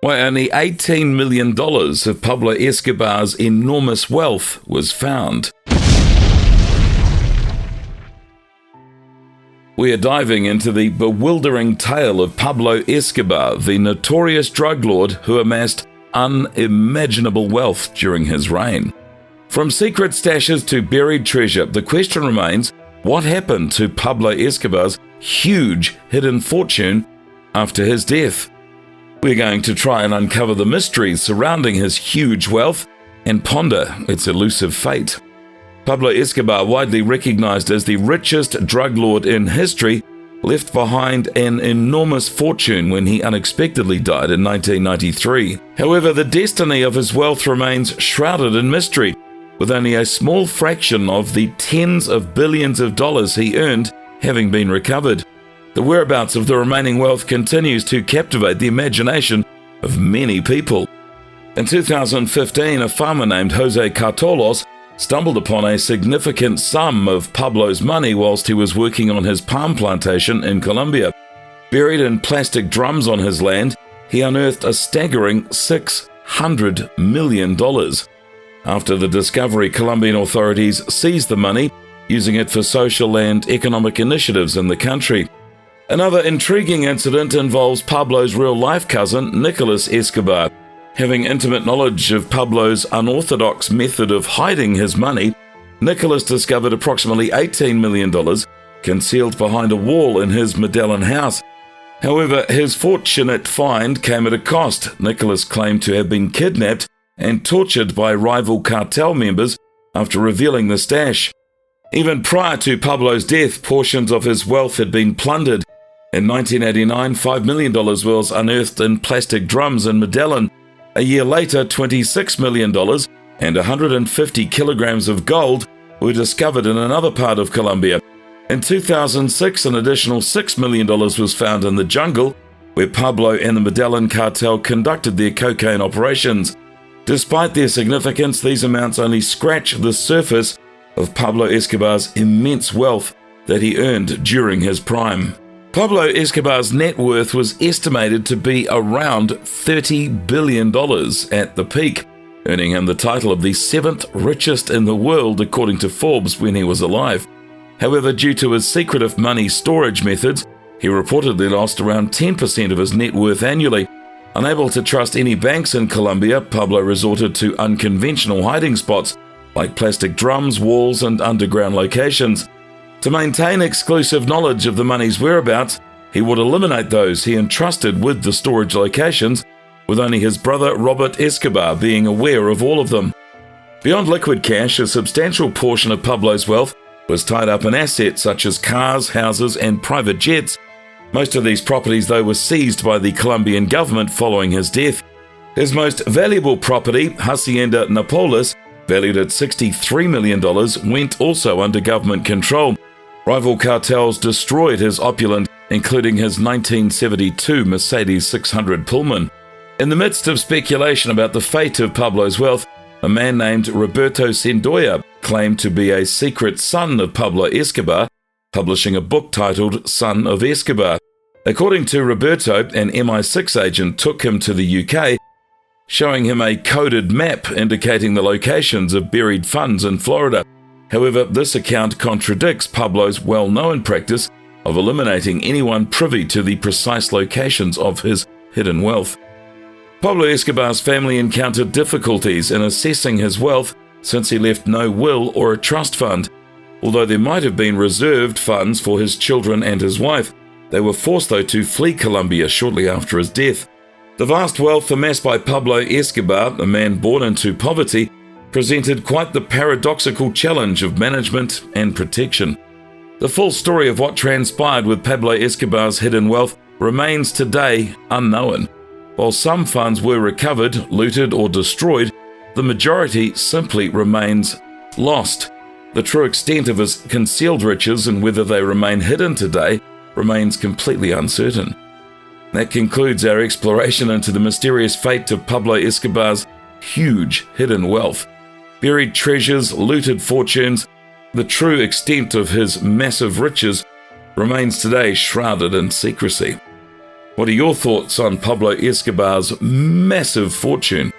why only $18 million of Pablo Escobar's enormous wealth was found. We are diving into the bewildering tale of Pablo Escobar, the notorious drug lord who amassed unimaginable wealth during his reign. From secret stashes to buried treasure, the question remains, what happened to Pablo Escobar's huge hidden fortune after his death? We're going to try and uncover the mysteries surrounding his huge wealth and ponder its elusive fate. Pablo Escobar, widely recognized as the richest drug lord in history, left behind an enormous fortune when he unexpectedly died in 1993. However, the destiny of his wealth remains shrouded in mystery, with only a small fraction of the tens of billions of dollars he earned having been recovered. The whereabouts of the remaining wealth continues to captivate the imagination of many people. In 2015, a farmer named Jose Cartolos stumbled upon a significant sum of Pablo's money whilst he was working on his palm plantation in Colombia. Buried in plastic drums on his land, he unearthed a staggering $600 million. After the discovery, Colombian authorities seized the money, using it for social and economic initiatives in the country. Another intriguing incident involves Pablo's real-life cousin, Nicolas Escobar. Having intimate knowledge of Pablo's unorthodox method of hiding his money, Nicolas discovered approximately $18 million concealed behind a wall in his Medellin house. However, his fortunate find came at a cost. Nicolas claimed to have been kidnapped and tortured by rival cartel members after revealing the stash. Even prior to Pablo's death, portions of his wealth had been plundered. In 1989, $5 million was unearthed in plastic drums in Medellin. A year later, $26 million and 150 kilograms of gold were discovered in another part of Colombia. In 2006, an additional $6 million was found in the jungle, where Pablo and the Medellin cartel conducted their cocaine operations. Despite their significance, these amounts only scratch the surface of Pablo Escobar's immense wealth that he earned during his prime. Pablo Escobar's net worth was estimated to be around $30 billion at the peak, earning him the title of the 7th richest in the world according to Forbes when he was alive. However, due to his secretive money storage methods, he reportedly lost around 10% of his net worth annually. Unable to trust any banks in Colombia, Pablo resorted to unconventional hiding spots like plastic drums, walls, and underground locations. To maintain exclusive knowledge of the money's whereabouts, he would eliminate those he entrusted with the storage locations, with only his brother Robert Escobar being aware of all of them. Beyond liquid cash, a substantial portion of Pablo's wealth was tied up in assets such as cars, houses, and private jets. Most of these properties, though, were seized by the Colombian government following his death. His most valuable property, Hacienda Napolis, valued at $63 million, went also under government control. Rival cartels destroyed his opulence, including his 1972 Mercedes 600 Pullman. In the midst of speculation about the fate of Pablo's wealth, a man named Roberto Sendoya claimed to be a secret son of Pablo Escobar, publishing a book titled Son of Escobar. According to Roberto, an MI6 agent took him to the UK, showing him a coded map indicating the locations of buried funds in Florida. However, this account contradicts Pablo's well-known practice of eliminating anyone privy to the precise locations of his hidden wealth. Pablo Escobar's family encountered difficulties in assessing his wealth since he left no will or a trust fund. Although there might have been reserved funds for his children and his wife, they were forced, though, to flee Colombia shortly after his death. The vast wealth amassed by Pablo Escobar, a man born into poverty, presented quite the paradoxical challenge of management and protection. The full story of what transpired with Pablo Escobar's hidden wealth remains today unknown. While some funds were recovered, looted, or destroyed, the majority simply remains lost. The true extent of his concealed riches and whether they remain hidden today remains completely uncertain. That concludes our exploration into the mysterious fate of Pablo Escobar's huge hidden wealth. Buried treasures, looted fortunes, the true extent of his massive riches remains today shrouded in secrecy. What are your thoughts on Pablo Escobar's massive fortune?